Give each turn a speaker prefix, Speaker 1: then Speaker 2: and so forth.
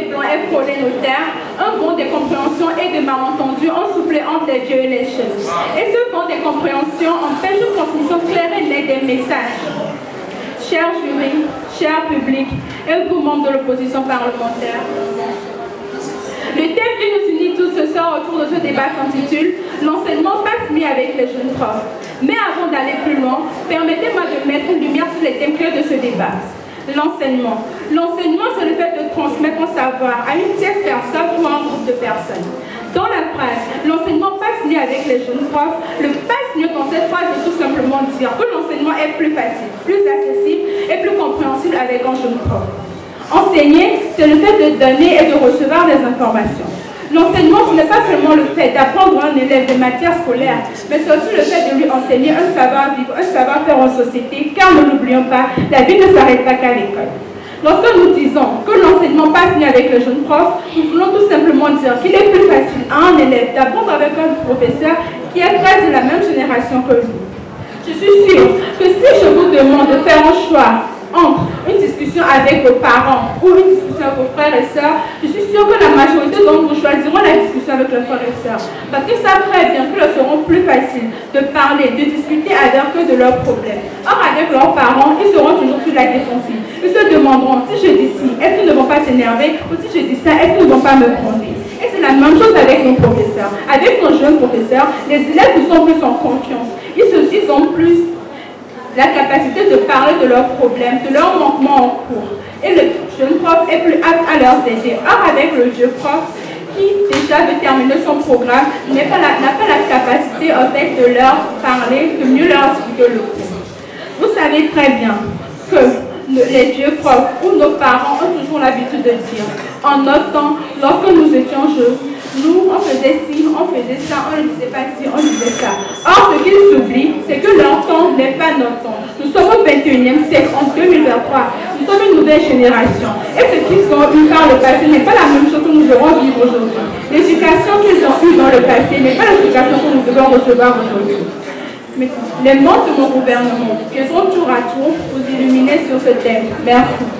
Speaker 1: blancs ait frôlé nos terres, un vent de compréhension et de malentendus ont soufflé entre les vieux et les jeunes. Et ce vent de compréhension empêche une transmission claire et nette des messages. Chers jurys, chers publics et vous membres de l'opposition parlementaire, le thème qui nous unit tous ce soir autour de ce débat s'intitule « L'enseignement passe mieux avec les jeunes profs ». Mais avant d'aller plus loin, permettez-moi de mettre une lumière sur les thèmes clés de ce débat. L'enseignement. L'enseignement, c'est le fait de transmettre un savoir à une tierce personne ou à un groupe de personnes. Dans la phrase, l'enseignement passe mieux avec les jeunes profs, le passe mieux dans cette phrase est tout simplement dire que l'enseignement est plus facile, plus accessible et plus compréhensible avec un jeune prof. Enseigner, c'est le fait de donner et de recevoir des informations. L'enseignement, ce n'est pas seulement le fait d'apprendre à un élève des matières scolaires, mais c'est aussi le fait de lui enseigner un savoir-vivre, un savoir-faire en société, car ne l'oublions pas, la vie ne s'arrête pas qu'à l'école. Lorsque nous disons que l'enseignement passe mieux avec le jeune prof, nous voulons tout simplement dire qu'il est plus facile à un élève d'apprendre avec un professeur qui est presque de la même génération que lui. Je suis sûre que si je vous demande de faire un choix entre une discussion avec vos parents ou une discussion avec vos frères et sœurs, je suis sûre que la majorité d'entre vous choisiront la discussion avec leurs frères et sœurs. Parce qu'ils savent très bien qu'ils leur seront plus facile de parler, de discuter avec eux de leurs problèmes. Or, avec leurs parents, ils seront toujours sur la défensive. Ils se demanderont, si je dis ci, est-ce qu'ils ne vont pas s'énerver? Ou si je dis ça, est-ce qu'ils ne vont pas me prendre? Et c'est la même chose avec nos professeurs. Avec nos jeunes professeurs, les élèves nous sont plus en confiance. Ils ont plus la capacité de parler de leurs problèmes, de leurs manquements en cours. Et le jeune prof est plus apte à leur aider. Or, avec le vieux prof, qui déjà veut terminer son programme, n'a pas la capacité en fait de leur parler, de mieux leur expliquer le cours. Vous savez très bien que les vieux profs ou nos parents ont toujours l'habitude de dire, en notre temps, lorsque nous étions jeunes, nous, on faisait ci, on faisait ça, on ne disait pas ci, on disait ça. Or, ce qu'ils oublient, c'est que leur temps n'est pas notre temps. Nous sommes au 21e siècle, en 2023. Nous sommes une nouvelle génération. Et ce qu'ils ont eu par le passé n'est pas la même chose que nous devons vivre aujourd'hui. L'éducation qu'ils ont eue dans le passé n'est pas l'éducation que nous devons recevoir aujourd'hui. Mais les membres de mon gouvernement viendront tour à tour vous illuminer sur ce thème. Merci.